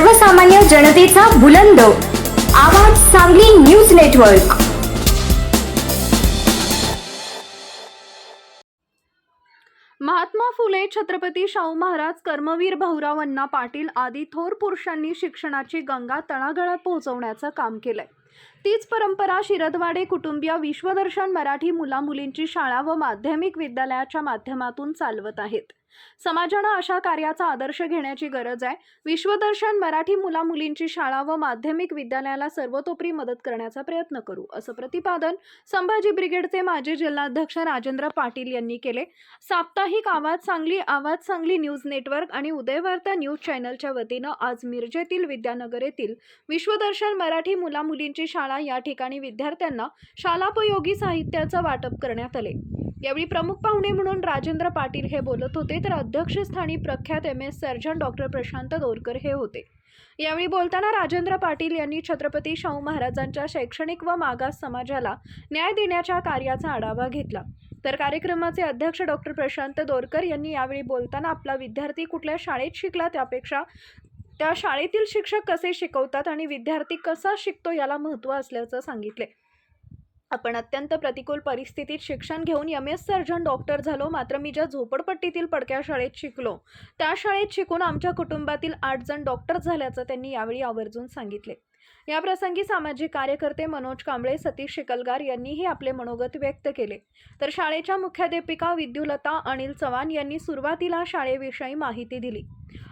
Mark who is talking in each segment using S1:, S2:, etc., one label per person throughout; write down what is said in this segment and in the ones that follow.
S1: सर्वसामान्य जनतेचा बुलंद आवाज सांगली न्यूज नेटवर्क।
S2: महात्मा फुले, छत्रपती शाहू महाराज, कर्मवीर भाऊराव अण्णा पाटील आदी थोर पुरुषांनी शिक्षणाची गंगा तळागाळात पोहोचवण्याचं काम केलंय। तीच परंपरा शिरदवाडे कुटुंबीय विश्वदर्शन मराठी मुलामुलींची शाळा व माध्यमिक विद्यालयाच्या माध्यमातून चालवत आहेत। समाजानं अशा कार्याचा आदर्श घेण्याची गरज आहे। विश्वदर्शन मराठी मुलामुलींची शाळा व माध्यमिक विद्यालयाला सर्वतोपरी मदत करण्याचा प्रयत्न करू, असं प्रतिपादन संभाजी ब्रिगेडचे माजी जिल्हाध्यक्ष राजेंद्र पाटील यांनी केले। साप्ताहिक आवाज सांगली न्यूज नेटवर्क आणि उदयवार्ता न्यूज चॅनलच्या वतीनं आज मिरजेतील विद्यानगर येथील विश्वदर्शन मराठी मुलामुलींची शाळा या ठिकाणी विद्यार्थ्यांना शालापयोगी साहित्याचं वाटप करण्यात आले। यावेळी प्रमुख पाहुणे म्हणून राजेंद्र पाटील हे बोलत होते, तर अध्यक्षस्थानी प्रख्यात MS surgeon doctor Prashant Dorkar हे होते। यावेळी बोलताना राजेंद्र पाटील यांनी छत्रपती शाहू महाराजांच्या शैक्षणिक व मागास समाजाला न्याय देण्याच्या कार्याचा आढावा घेतला। तर कार्यक्रमाचे अध्यक्ष डॉक्टर प्रशांत दोरकर यांनी यावेळी बोलताना आपला विद्यार्थी कुठल्या शाळेत शिकला त्यापेक्षा त्या शाळेतील शिक्षक कसे शिकवतात आणि विद्यार्थी कसा शिकतो याला महत्त्व असल्याचं सांगितले। आपण अत्यंत प्रतिकूल परिस्थितीत शिक्षण घेऊन MS सर्जन डॉक्टर झालो, मात्र मी ज्या झोपडपट्टीतील पडक्या शाळेत शिकलो त्या शाळेत शिकून आमच्या कुटुंबातील 8 जण डॉक्टर झाल्याचं त्यांनी यावेळी आवर्जून सांगितले। या प्रसंगी सामाजिक कार्यकर्ते मनोज कांबळे, सतीश शिकलगार यांनीही आपले मनोगत व्यक्त केले। तर शाळेच्या मुख्याध्यापिका विद्युलता अनिल चव्हाण यांनी सुरुवातीला शाळेविषयी माहिती दिली।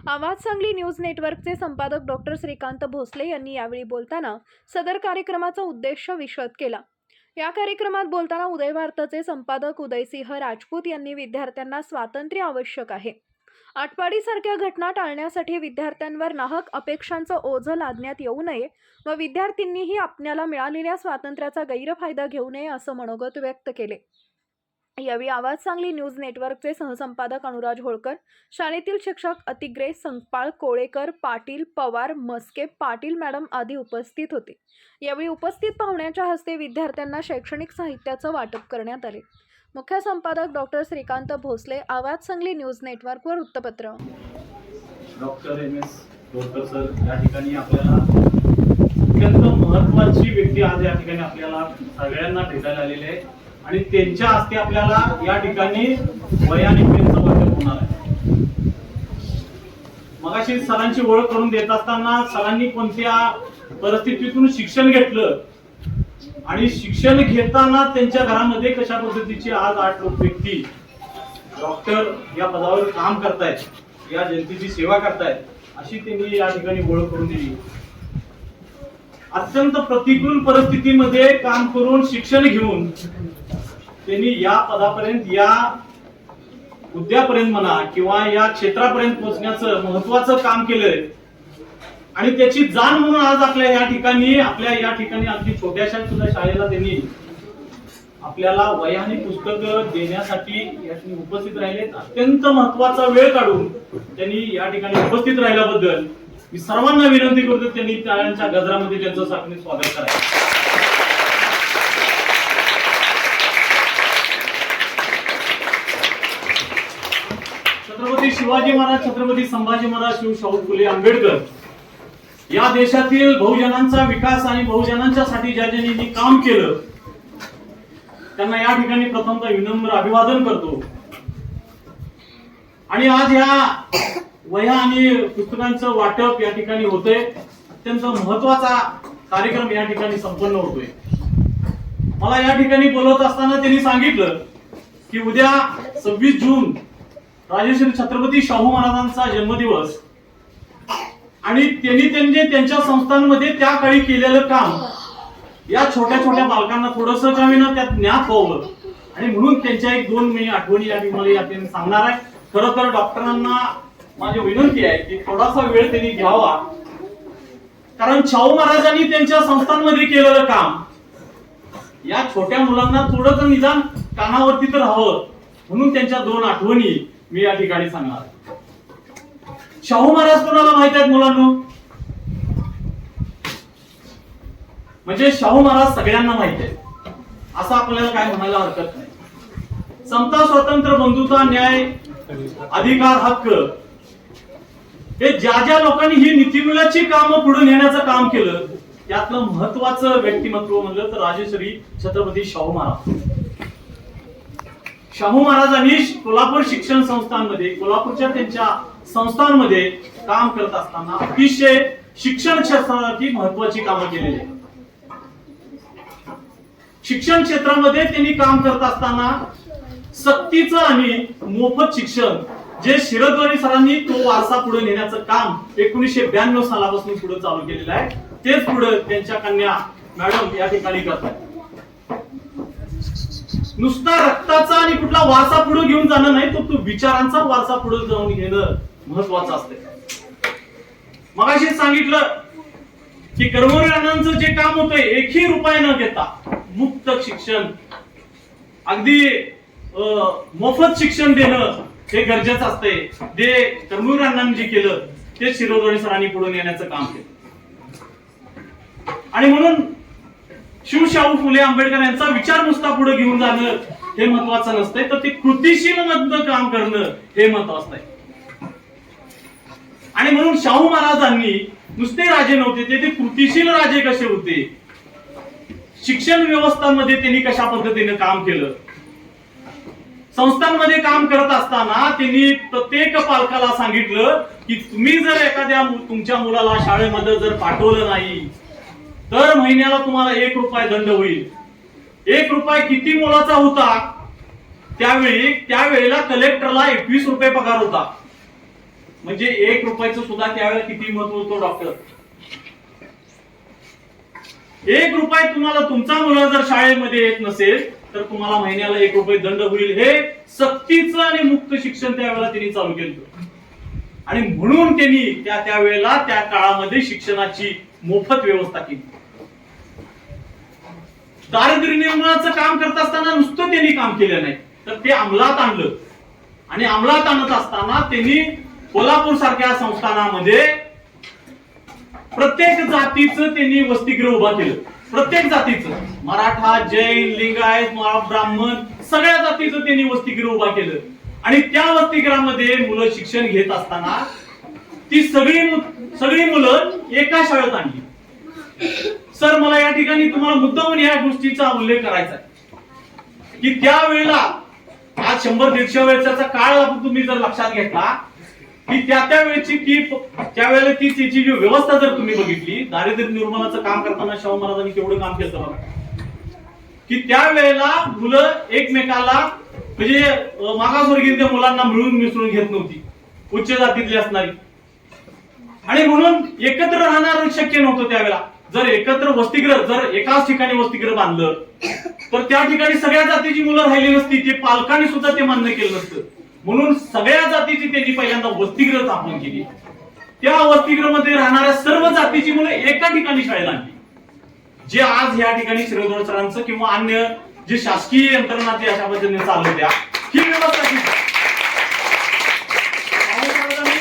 S2: आवाज सांगली न्यूज नेटवर्कचे संपादक डॉक्टर श्रीकांत भोसले यांनी यावेळी बोलताना सदर कार्यक्रमाचा उद्देश विशद केला। या कार्यक्रमात बोलताना उदयवार्ताचे संपादक उदयसिंह राजपूत यांनी विद्यार्थ्यांना स्वातंत्र्य आवश्यक आहे, आटपाडीसारख्या घटना टाळण्यासाठी विद्यार्थ्यांवर नाहक अपेक्षांचं ओझं लादण्यात येऊ नये व विद्यार्थ्यांनीही आपल्याला मिळालेल्या स्वातंत्र्याचा गैरफायदा घेऊ नये असं मनोगत व्यक्त केले। यावेळी आवाज सांगली न्यूज नेटवर्कचे सहसंपादक अनुराज होळकर, शाळेतील शिक्षक अतिग्रे, संकपाळ, कोळेकर, पाटील, पवार, मस्के, पाटील मॅडम आदी उपस्थित होते। यावेळी उपस्थित पाहुण्यांच्या हस्ते विद्यार्थ्यांना शैक्षणिक साहित्याचं वाटप करण्यात आले। मुख्य संपादक डॉक्टर श्रीकांत भोसले, आवाज सांगली न्यूज नेटवर्क व वृत्तपत्र।
S3: डॉक्टर MS दोरकर सर या ठिकाणी आपल्याला अत्यंत महत्त्वाची व्यक्ती आज या ठिकाणी आपल्याला सगळ्यांना भेटायला आलेले आहे आणि त्यांच्या हस्ते आपल्याला या ठिकाणी वह्या आणि पेनचं वाटप होणार आहे। मगाशी सरांची ओळख करून देत असताना सरांनी कोणत्या परिस्थितीतून शिक्षण घेतलं आणि शिक्षण घेताना त्यांच्या घरामध्ये कशा पद्धतीची आज 8 व्यक्ती डॉक्टर या पदावर काम करतायत, या जनतेची सेवा करतायत, अशी त्यांनी या ठिकाणी ओळख करून दिली। अत्यंत प्रतिकूल परिस्थितीमध्ये काम करून शिक्षण घेऊन त्यांनी या पदापर्यंत, या हुद्द्यापर्यंत म्हणा किंवा या क्षेत्रापर्यंत पोहोचण्याचं महत्वाचं काम केलंय आणि त्याची जाण म्हणून आज आपल्या या ठिकाणी अगदी छोट्याशा सुद्धा शाळेला त्यांनी आपल्याला वह्या आणि पुस्तकं देण्यासाठी या ठिकाणी उपस्थित राहिले। अत्यंत महत्वाचा वेळ काढून त्यांनी या ठिकाणी उपस्थित राहिल्याबद्दल मी सर्वांना विनंती करतो त्यांनी टाळ्यांच्या गजरामध्ये त्यांचं साकरीत स्वागत करायचं। छत्रपती शिवाजी महाराज, छत्रपती संभाजी महाराज, शाहू फुले आंबेडकर या देशातील बहुजनांचा विकास आणि बहुजनांच्यासाठी ज्या ज्यांनी काम केलं त्यांना या ठिकाणी प्रथमतः विनम्र अभिवादन करतो। आणि आज या वह्या आणि पुस्तकांचं वाटप या ठिकाणी होतंय, अत्यंत महत्वाचा कार्यक्रम या ठिकाणी संपन्न होतोय। मला या ठिकाणी बोलवत असताना त्यांनी सांगितलं की उद्या 26 जून राजश्री छत्रपती शाहू महाराजांचा जन्मदिवस आणि त्यांनी त्यांच्या संस्थांमध्ये त्या काळी केलेलं काम या छोट्या छोट्या बालकांना थोडंसं का होईना त्यात ज्ञात व्हावं आणि म्हणून त्यांच्या 1-2 मी आठवणी या ठिकाणी सांगणार आहे। खरं तर डॉक्टरांना माझी विनंती आहे की थोडासा वेळ त्यांनी घ्यावा, कारण शाहू महाराजांनी त्यांच्या संस्थांमध्ये केलेलं काम या छोट्या मुलांना थोडंसं निदान कानावरती तर राहावं म्हणून त्यांच्या 2 आठवणी मी या ठिकाणी सांगणार। शाहू महाराज कोणाला माहित आहेत मुलांनो? म्हणजे शाहू महाराज सगळ्यांना माहित आहे असं आपल्याला काय म्हणायला हरकत नाही। समता, स्वातंत्र्य, बंधुता, न्याय, अधिकार, हक्क हे ज्या ज्या लोकांनी ही नीतिमूल्याची कामं पुढे नेण्याचं काम केलं त्यातलं महत्वाचं व्यक्तिमत्व म्हणलं तर राजश्री छत्रपती शाहू महाराज. शाहू महाराजांनी कोल्हापूर शिक्षण संस्थांमध्ये, कोल्हापूरच्या त्यांच्या संस्थांमध्ये काम करत असताना अतिशय शिक्षण क्षेत्राची महत्वाची कामं केलेली आहेत. शिक्षण क्षेत्रामध्ये त्यांनी काम करत असताना सक्तीचं आणि मोफत शिक्षण जे शिरदवारी सरांनी तो वारसा पुढे नेण्याचं काम 1992 सालापासून पुढे चालू केलेलं आहे, तेच पुढे त्यांच्या कन्या मॅडम या ठिकाणी करतात. नुसता रक्ताचा आणि कुठला वारसा पुढे घेऊन जाणं नाही, तर तो विचारांचा वारसा पुढे जाऊन घेणं महत्वाचं असते. मगाशी सांगितलं की कर्मवीर अण्णांचं जे काम होतंय एकही रुपया न घेता मुक्त शिक्षण, अगदी मोफत शिक्षण देणं हे गरजेचं असतंय. ते कर्मवीर अण्णांनी जे केलं ते शिरोडोळे सरांनी पुढे नेण्याचं काम केलं. आणि म्हणून शिवशाहू फुले आंबेडकर यांचा विचार नुसता पुढे घेऊन जाणं हे महत्वाचं नसतंय, तर ते कृतीशील मधनं काम करणं हे महत्वाचं आहे. आणि म्हणून शाहू महाराजांनी नुसते राजे नव्हते, ते कृतीशील राजे कसे होते, शिक्षण व्यवस्थांमध्ये त्यांनी कशा पद्धतीने काम केलं, संस्थांमध्ये काम करत असताना त्यांनी प्रत्येक पालकाला सांगितलं की तुम्ही जर एखाद्या तुमच्या मुलाला शाळेमध्ये जर पाठवलं नाही तर महिन्याला तुम्हाला 1 रुपया दंड होईल. 1 रुपया किती मोलाचा होता त्यावेळेला कलेक्टरला 21 रुपये पगार होता. म्हणजे 1 रुपयाचं सुद्धा त्यावेळेला किती महत्व होतं डॉक्टर. 1 रुपया तुम्हाला तुमचा मुलगा जर शाळेमध्ये येत नसेल तर तुम्हाला महिन्याला 1 रुपये दंड होईल. हे सक्तीचं आणि मुक्त शिक्षण त्यावेळेला त्यांनी चालू केलं. आणि म्हणून त्यांनी त्यावेळेला त्या काळामध्ये शिक्षणाची मोफत व्यवस्था केली. दारिद्र्य निर्मूलनाचं काम करत असताना नुसतं त्यांनी काम केलं नाही, तर ते अंमलात आणलं. आणि अंमलात आणत असताना त्यांनी कोल्हापूर सारख्या संस्थानामध्ये प्रत्येक जातीचं त्यांनी वसतिगृह उभा केलं. प्रत्येक जातीचं, मराठा, जैन, लिंगायत, ब्राह्मण सगळ्या जातीचं त्यांनी वसतिगृह उभा केलं. आणि त्या वसतिगृहामध्ये मुलं शिक्षण घेत असताना ती सगळी मुलं एका शाळेत आणली. सर, मला या ठिकाणी तुम्हाला मुद्दामून या गोष्टीचा उल्लेख करायचा आहे की त्यावेळेला आज 100-150 वर्षाचा काळ तुम्ही जर लक्षात घेतला की त्यावेळेची त्यावेळेला त्याची जी व्यवस्था जर तुम्ही बघितली, दारिद्र्य निर्मूलनाचं काम करताना शाहू महाराजांनी केवढं काम केलं बघा. की त्यावेळेला मुलं एकमेकाला म्हणजे मागासवर्गीय मुलांना मिळून मिसळून घेत नव्हती, उच्च जातीतली असणारी. आणि म्हणून एकत्र राहणं शक्य नव्हतं त्यावेळेला. जर एकत्र वसतिगृह जर एकाच ठिकाणी वसतिगृह बांधलं तर त्या ठिकाणी सगळ्या जातीची मुलं राहिली नसती, ते पालकांनी सुद्धा ते मान्य केलं नसतं. म्हणून सगळ्या जातीची त्यांनी पहिल्यांदा वसतिगृह स्थापन केली. त्या वसतिगृह मध्ये राहणाऱ्या सर्व जातीची मुलं एका ठिकाणी शाळेला आणली. जे आज या ठिकाणी शिरोडोळे सरांचं किंवा अन्य जे शासकीय यंत्रणा ते अशा पद्धतीने चालू द्या ही व्यवस्था केली.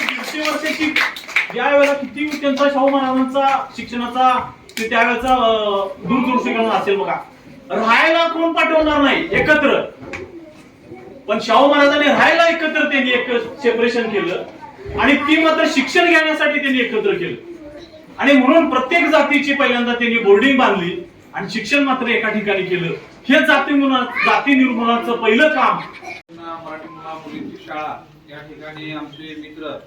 S3: दीडशे वर्षाची ज्या वेळेला किती त्यांचा शाहू महाराजांचा शिक्षणाचा त्यावेळेचा दूरदृष्टिकोन असेल बघा. राहायला कोण पाठवणार नाही एकत्र, पण शाहू महाराजांनी राहायला एकत्र त्यांनी एक सेपरेशन केलं आणि ती मात्र शिक्षण घेण्यासाठी त्यांनी एकत्र केलं. आणि म्हणून प्रत्येक जातीची पहिल्यांदा त्यांनी बोर्डिंग बांधली आणि शिक्षण मात्र एका ठिकाणी केलं. हे जाती निर्मूलनाचं पहिलं काम.
S4: मराठी मुलींची शाळा या ठिकाणी आमचे मित्र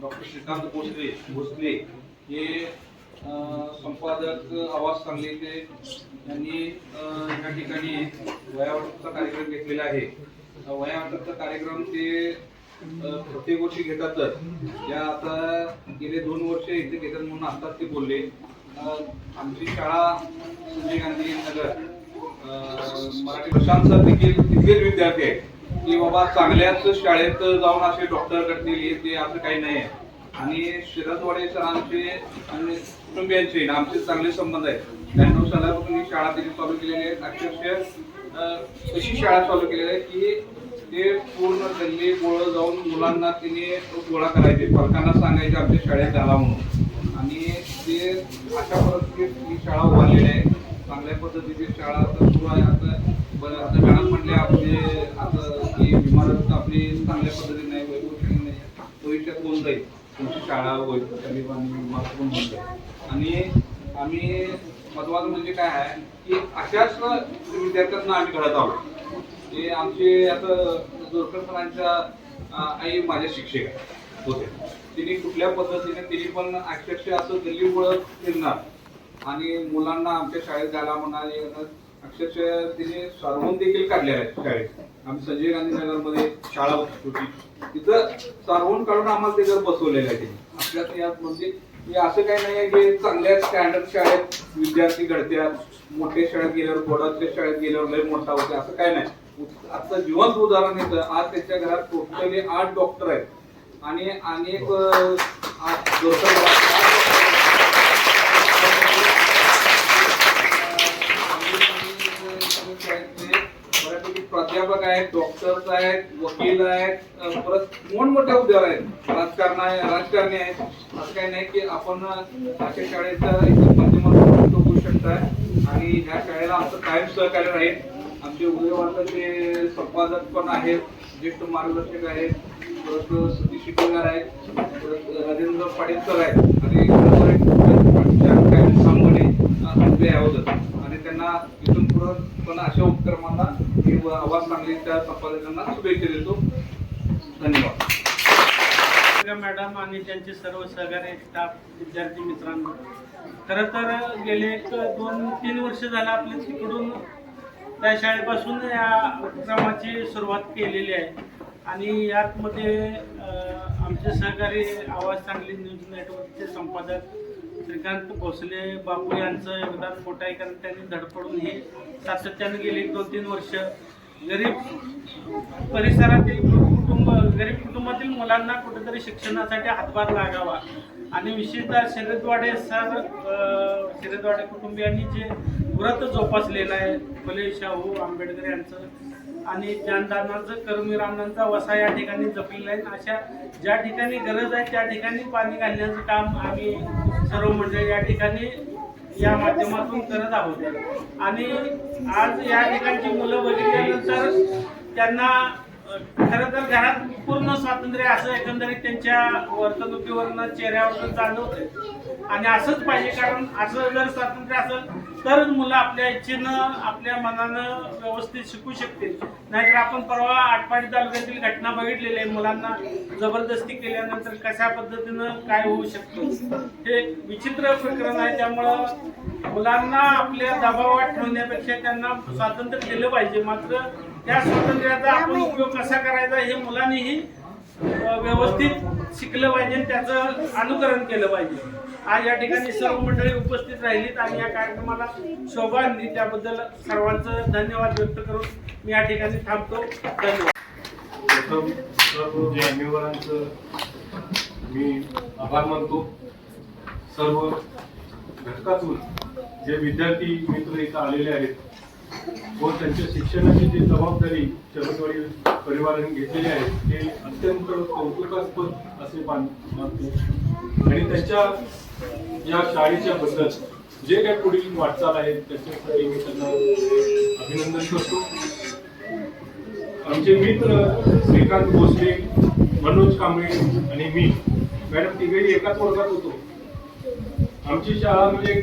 S4: डॉक्टर श्रीकांत भोसले हे संपादक आवाज सांगली यांनी या ठिकाणी वयावाटपचा कार्यक्रम घेतलेला आहे. वयावाटपचा कार्यक्रम ते प्रत्येक वर्षी घेतातच. या आता गेले 2 वर्ष इथे घेतात म्हणून आता ते बोलले. आमची शाळा संजय गांधी नगर मराठी प्रशांत सर देखील तिथलेच विद्यार्थी आहेत की बाबा चांगल्याच शाळेत जाऊन असे डॉक्टर करतील ते असं काही नाही आहे. आणि शिरदवाडे सरांचे आणि कुटुंबियांचे आमचे चांगले संबंध आहेत. 92 सालापासून ही शाळा त्यांनी चालू केलेली आहे. अक्षरशः अशी शाळा चालू केलेली आहे की ते पूर्ण गल्ली गोळं जाऊन मुलांना तिने गोळा करायचे, पालकांना सांगायचे आमच्या शाळेत झाला म्हणून. आणि ते अशा परिस्थितीत ही शाळा उभारलेली आहे. चांगल्या पद्धतीची शाळा आता सुरू आहे. आता मॅडम म्हणले आपले आता ही इमारत आपली चांगल्या पद्धतीने नाही, वैभवशाली नाही, भविष्यात होऊन जाईल. तुमची शाळा वैद्यकीय आणि महत्त्वपूर्ण म्हणतो. आणि आम्ही महत्त्वाचं म्हणजे काय आहे की अशाच विद्यार्थ्यांना आम्ही घडत आहोत. ते आमचे आता जोरकर सरांच्या आई माझ्या शिक्षक होते. तिने कुठल्या पद्धतीने तिने पण अक्षरशः असं गल्लीमुळं फिरणार आणि मुलांना आमच्या शाळेत जायला म्हणाले. अक्षरशः तिने सारवून देखील काढलेलं आहे शाळेत. आम्ही संजय गांधी नगरमध्ये शाळा होती, तिथं सारवून काढून आम्हाला ते घर बसवलेलं आहे. तिने आपल्या यात म्हणजे हे असं काही नाही आहे की चांगल्या स्टँडर्ड शाळेत विद्यार्थी घडतात, मोठ्या शाळेत गेल्यावर बोर्डाच्या शाळेत गेल्यावर लय मोठा होते असं काही नाही. आता जिवंत उदाहरण येतं. आज त्याच्या घरात टोटली 8 डॉक्टर आहेत आणि अनेक बऱ्यापैकी प्राध्यापक आहेत, डॉक्टर्स आहेत, वकील आहेत, परत मोठमोठ्या हुद्द्यावर आहेत, राजकारणी आहेत. असं काही नाही की आपण अशा शाळेचं एकदम माध्यमातून बघू शकताय. आणि ह्या शाळेला आमचं कायम सहकार्य राहील. आमचे उदयवार्ताचे संपादक पण आहेत, ज्येष्ठ मार्गदर्शक आहेत, परत सतीश शिकवणार आहेत, परत राजेंद्र पाटील सर आहेत आणि कायम सामने उभे आहोत. आणि त्यांना इथून पुढे पण अशा उपक्रमांना आवाज सांगलीच्या संपादकांना शुभेच्छा देतो. धन्यवाद.
S5: मॅडम आणि त्यांचे सर्व सहकारी स्टाफ, विद्यार्थी मित्रांनो, खरं तर गेले 2-3 वर्ष झालं आपल्या तिकडून त्या शाळेपासून या उपक्रमाची सुरुवात केलेली आहे. आणि यातमध्ये आमचे सहकारी आवाज सांगली न्यूज नेटवर्कचे संपादक श्रीकांत भोसले बापू यांचं योगदान मोठं आहे. कारण त्यांनी धडपडून हे सातत्याने गेली 2-3 वर्ष गरीब परिसरातील गरीब कुटुंबातील मुलांना कुठेतरी शिक्षणासाठी हातभार लागावा. आणि विशेषतः शिरदवाडे कुटुंबियांनी जे व्रत जोपासलेलं आहे, फुले शाहू आंबेडकर यांचं आणि ज्ञानदानाचं कर्मवीरांचा वसा या ठिकाणी जपलेला आहे. अशा ज्या ठिकाणी गरज आहे त्या ठिकाणी पाणी घालण्याचं काम आम्ही सर्व मंडळी या ठिकाणी या माध्यमातून करत आहोत. आणि आज या ठिकाणची मुलं बघितल्यानंतर त्यांना खरं तर घरात पूर्ण स्वातंत्र्य असं एकंदरीत त्यांच्या वर्तणुकीवरनं चेहऱ्यावरनं जाणवतंय. आणि असंच पाहिजे, कारण असं जर स्वातंत्र्य असेल तरच मुलं आपल्या इच्छेनं आपल्या मनानं व्यवस्थित शिकू शकतील. नाहीतर आपण परवा आटपाडी तालुक्यातील घटना बघितलेली आहे. मुलांना जबरदस्ती केल्यानंतर कशा पद्धतीनं काय होऊ शकतं हे विचित्र प्रकरण आहे. त्यामुळं मुलांना आपल्या दबावात ठेवण्यापेक्षा त्यांना स्वातंत्र्य दिलं पाहिजे. मात्र त्या स्वातंत्र्याचा आपण उपयोग कसा करायचा हे मुलांनीही व्यवस्थित शिकलं पाहिजे, त्याचं अनुकरण केलं पाहिजे. आज या ठिकाणी सर्व मंडळी उपस्थित राहिलीत आणि या कार्यक्रमाला शोभा आणली, त्याबद्दल सर्वांचं धन्यवाद व्यक्त करून मी या ठिकाणी थांबतो. धन्यवाद.
S6: प्रथम सर्व मान्यवरांचं मी आभार मानतो. सर्व घटकातून जे विद्यार्थी मित्र इथं आलेले आहेत व त्यांच्या शिक्षणाची जी जबाबदारी शिरदवाडी परिवाराने घेतलेली आहे ते अत्यंत कौतुकास्पद असे मानतो. आणि त्यांच्या या शाळेच्या बद्दल जे काही पुढील वाटचाल आहे त्याच्यासाठी मी त्यांना अभिनंदन करतो. आमचे मित्र श्रीकांत भोसले, मनोज कांबळे आणि मी मॅडम तिघेही एकाच वर्गात होतो. आमची शाळा म्हणजे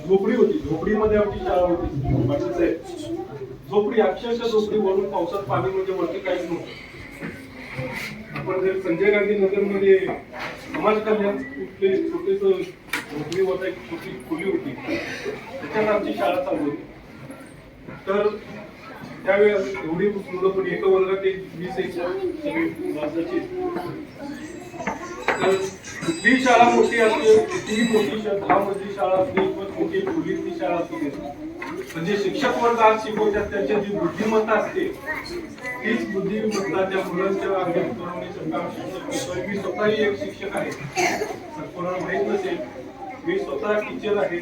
S6: झोपडी होती, झोपडीमध्ये आमची शाळा होती. झोपडी अक्षरशः झोपडी वरून पावसात पाणी म्हणजे वरती काहीच नव्हतं. आपण जर संजय गांधी नगरमध्ये समाज कल्याण कुठले छोटेस झोपडी होता, एक छोटी खोली होती, त्याच्यात आमची शाळा चालू होती. तर त्यावेळेस एवढी मुलं पण एका वर्गात 20 वर्षाची. तर कुठलीही शाळा मोठी असते, कितीही मोठी 10 मजली शाळा असते किंवा मोठी खोलीतली शाळा असते, म्हणजे शिक्षक वर्ग आज शिकवतात त्यांच्या जी बुद्धिमत्ता असते तीच बुद्धिमत्ता त्या मुलांच्या अंगी उतरवण्याचं काम शिक्षक. मी स्वतःही एक शिक्षक आहे, कोणाला माहीत नसेल, मी स्वतः टीचर आहे.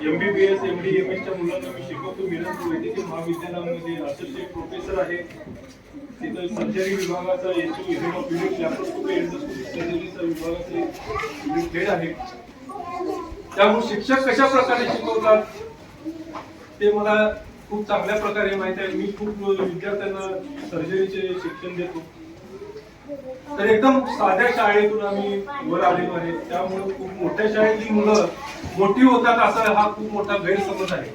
S6: MBBS MD च्या मुलांना मी शिकवतो. मिरज वैद्यकीय महाविद्यालयामध्ये असिस्टंट प्रोफेसर आहे. तिथं सर्जरी विभागाचा सर्जरीचा विभागाचे हेड आहे. त्यामुळे शिक्षक कशा प्रकारे शिकवतात ते मला खूप चांगल्या प्रकारे माहिती आहे. मी खूप विद्यार्थ्यांना सर्जरीचे शिक्षण देतो. तर एकदम साध्या शाळेतून आम्ही वर आलेलो आहे. त्यामुळे खूप मोठ्या शाळेतली मुलं मोठी होतात असा हा खूप मोठा गैरसमज आहे.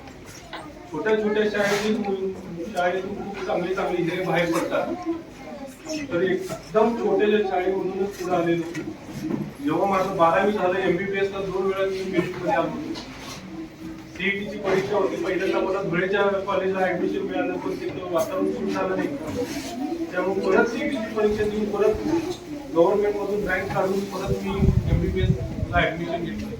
S6: छोट्या छोट्या शाळेतून खूप चांगली चांगली हिरे बाहेर पडतात. तर एकदम छोट्या शाळेमधूनच पुढे आलेलो. जेव्हा माझं 12वी झालं MBBS ला 2 वेळा मी मेरिटमध्ये आलो. सीईटीची परीक्षा होती. पहिल्यांदा मला धुळेच्या कॉलेजला ऍडमिशन मिळालं, पण तिथं वातावरण सुरू झालं नाही. त्यामुळे परत सीईटीची परीक्षा देऊन परत गव्हर्नमेंट मधून रँक काढून परत मी MBBS ला ऍडमिशन घेतलं.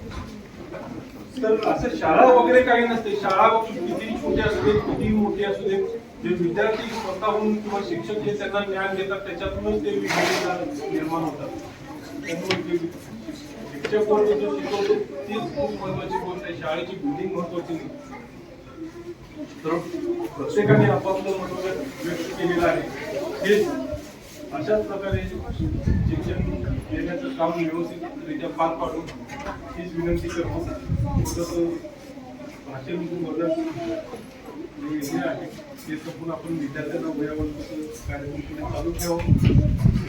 S6: तर असं शाळा वगैरे काही नसते. शाळा किती छोटी असू दे, किती मोठी असू दे, जे विद्यार्थी स्वतःहून किंवा शिक्षक जे त्यांना ज्ञान देतात त्याच्यातूनच ते विद्यार्थी निर्माण होतात. त्यामुळे शिक्षक वर्ग जो शिकवतो तीच खूप महत्वाची गोष्ट आहे. शाळेची बिल्डिंग महत्वाची नाही. तर प्रत्येकाने आपापलं महत्व व्यक्त केलेलं आहे. हेच अशाच प्रकारे शिक्षण देण्याचं काम व्यवस्थितरित्या पार पाडून हीच विनंती करतो. भाषण मदत हे आहे ते संपूर्ण आपण विद्यार्थ्यांना वयावरचं कार्यक्रम पुढे चालू ठेवावं.